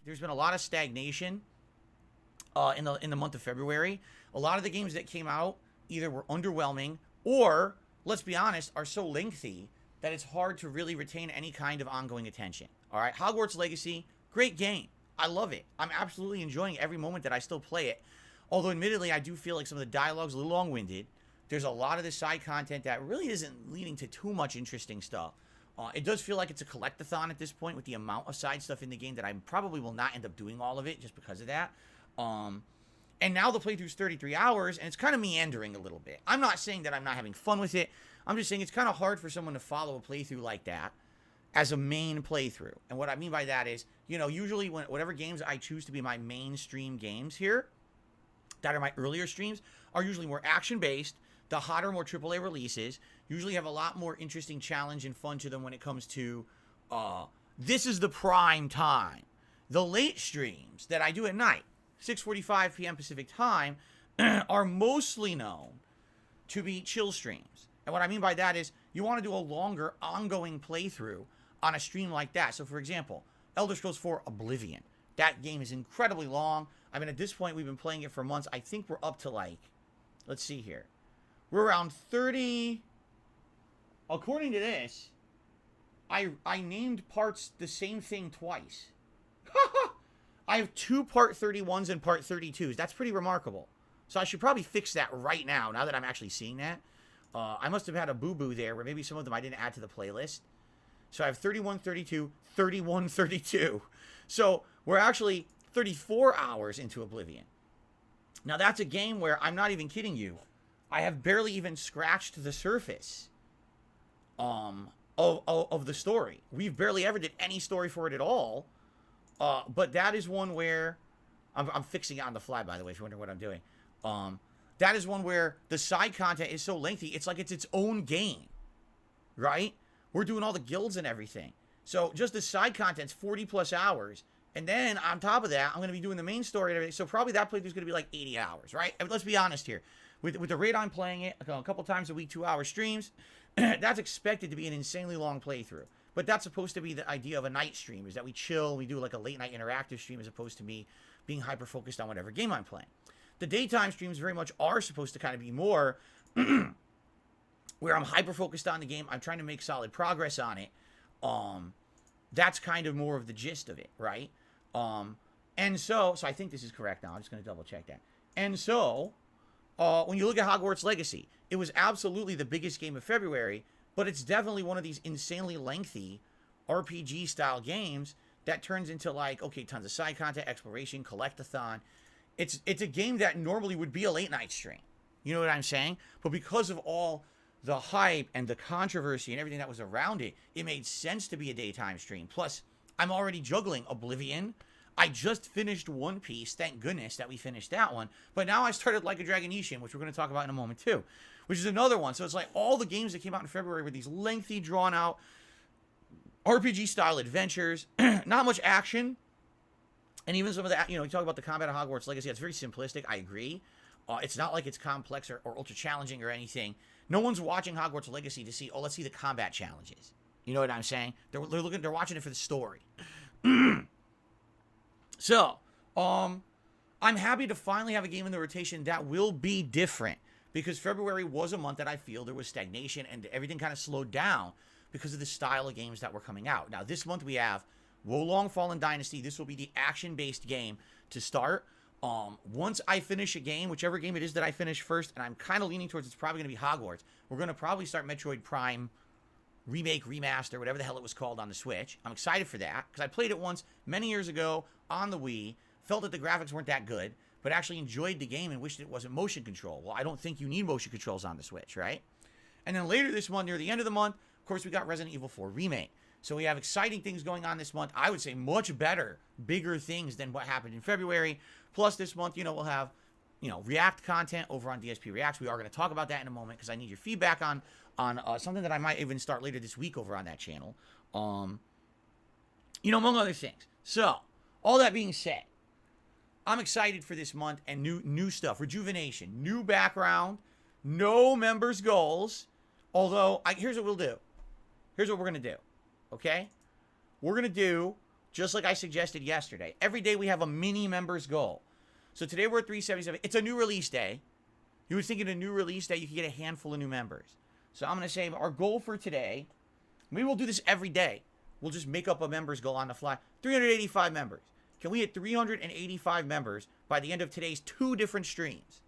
there's been a lot of stagnation in the month of February. A lot of the games that came out either were underwhelming or, let's be honest, are so lengthy that it's hard to really retain any kind of ongoing attention. All right, Hogwarts Legacy, great game. I love it. I'm absolutely enjoying every moment that I still play it. Although, admittedly, I do feel like some of the dialogue's a little long-winded. There's a lot of the side content that really isn't leading to too much interesting stuff. It does feel like it's a collectathon at this point with the amount of side stuff in the game that I probably will not end up doing all of it just because of that. And now the playthrough's 33 hours, and it's kind of meandering a little bit. I'm not saying that I'm not having fun with it. I'm just saying it's kind of hard for someone to follow a playthrough like that as a main playthrough. And what I mean by that is, you know, usually whatever games I choose to be my mainstream games here, that are my earlier streams, are usually more action-based. The hotter, more AAA releases usually have a lot more interesting challenge and fun to them when it comes to, this is the prime time. The late streams that I do at night, 6:45 p.m. Pacific time, are mostly known to be chill streams. And what I mean by that is you want to do a longer, ongoing playthrough on a stream like that. So, for example, Elder Scrolls 4 Oblivion. That game is incredibly long. I mean, at this point, we've been playing it for months. I think we're up to, like, let's see here. We're around 30. According to this, I named parts the same thing twice. I have 2 part 31s and part 32s. That's pretty remarkable. So I should probably fix that right now that I'm actually seeing that. I must have had a boo-boo there where maybe some of them I didn't add to the playlist. So I have 31, 32, 31, 32. So we're actually 34 hours into Oblivion. Now that's a game where, I'm not even kidding you, I have barely even scratched the surface of the story. We've barely ever did any story for it at all. But that is one where, I'm fixing it on the fly, by the way, if you're wondering what I'm doing. That is one where the side content is so lengthy, it's like it's its own game, right? We're doing all the guilds and everything. So just the side content's 40 plus hours. And then on top of that, I'm going to be doing the main story and everything. So probably that playthrough's going to be like 80 hours, right? I mean, let's be honest here. With the rate I'm playing it, a couple times a week, 2-hour streams, that's expected to be an insanely long playthrough. But that's supposed to be the idea of a night stream, is that we chill, we do like a late night interactive stream as opposed to me being hyper-focused on whatever game I'm playing. The daytime streams very much are supposed to kind of be more where I'm hyper-focused on the game, I'm trying to make solid progress on it. That's kind of more of the gist of it, right? And so I think this is correct now. I'm just going to double check that. And so, when you look at Hogwarts Legacy, it was absolutely the biggest game of February, but it's definitely one of these insanely lengthy RPG-style games that turns into, like, okay, tons of side content, exploration, collectathon. It's a game that normally would be a late-night stream. You know what I'm saying? But because of all the hype and the controversy and everything that was around it, it made sense to be a daytime stream. Plus, I'm already juggling Oblivion. I just finished One Piece. Thank goodness that we finished that one. But now I started Like a Dragon Ishin, which we're going to talk about in a moment too, which is another one. So it's like all the games that came out in February were these lengthy, drawn-out RPG-style adventures. Not much action. And even some of the, you talk about the combat of Hogwarts Legacy. It's very simplistic. I agree. It's not like it's complex or ultra-challenging or anything. No one's watching Hogwarts Legacy to see, let's see the combat challenges. You know what I'm saying? They're watching it for the story. So, I'm happy to finally have a game in the rotation that will be different, because February was a month that I feel there was stagnation and everything kind of slowed down because of the style of games that were coming out. Now, this month we have Wolong Fallen Dynasty. This will be the action-based game to start. Once I finish a game, whichever game it is that I finish first, and I'm kind of leaning towards it's probably going to be Hogwarts, we're going to probably start Metroid Prime Remake, Remaster, whatever the hell it was called on the Switch. I'm excited for that, because I played it once many years ago on the Wii, felt that the graphics weren't that good, but actually enjoyed the game and wished it wasn't motion control. Well, I don't think you need motion controls on the Switch, right? And then later this month, near the end of the month, of course, we got Resident Evil 4 Remake. So we have exciting things going on this month. I would say much better, bigger things than what happened in February. Plus this month, we'll have, React content over on DSP Reacts. We are going to talk about that in a moment because I need your feedback on something that I might even start later this week over on that channel. Among other things. So, all that being said, I'm excited for this month and new stuff. Rejuvenation, new background, no members goals. Although, here's what we'll do. Here's what we're going to do. Okay? We're going to do just like I suggested yesterday. Every day we have a mini members goal. So today we're at 377. It's a new release day. You would think in a new release day you could get a handful of new members. So I'm going to say our goal for today, maybe we'll do this every day. We'll just make up a members goal on the fly. 385 members. Can we hit 385 members by the end of today's 2 different streams?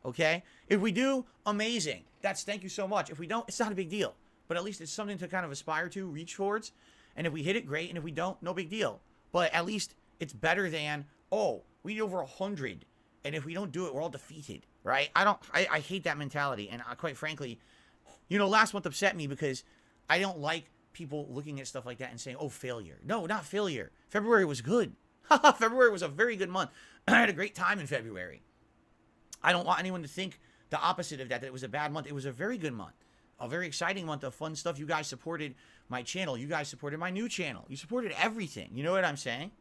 Okay? If we do, amazing. Thank you so much. If we don't, it's not a big deal. But at least it's something to kind of aspire to, reach towards. And if we hit it, great. And if we don't, no big deal. But at least it's better than, oh, we need over 100. And if we don't do it, we're all defeated. Right? I hate that mentality. And quite frankly, last month upset me because I don't like people looking at stuff like that and saying, oh, failure. No, not failure. February was good. February was a very good month. I had a great time in February. I don't want anyone to think the opposite of that it was a bad month. It was a very good month. A very exciting month of fun stuff. You guys supported my channel. You guys supported my new channel. You supported everything. You know what I'm saying?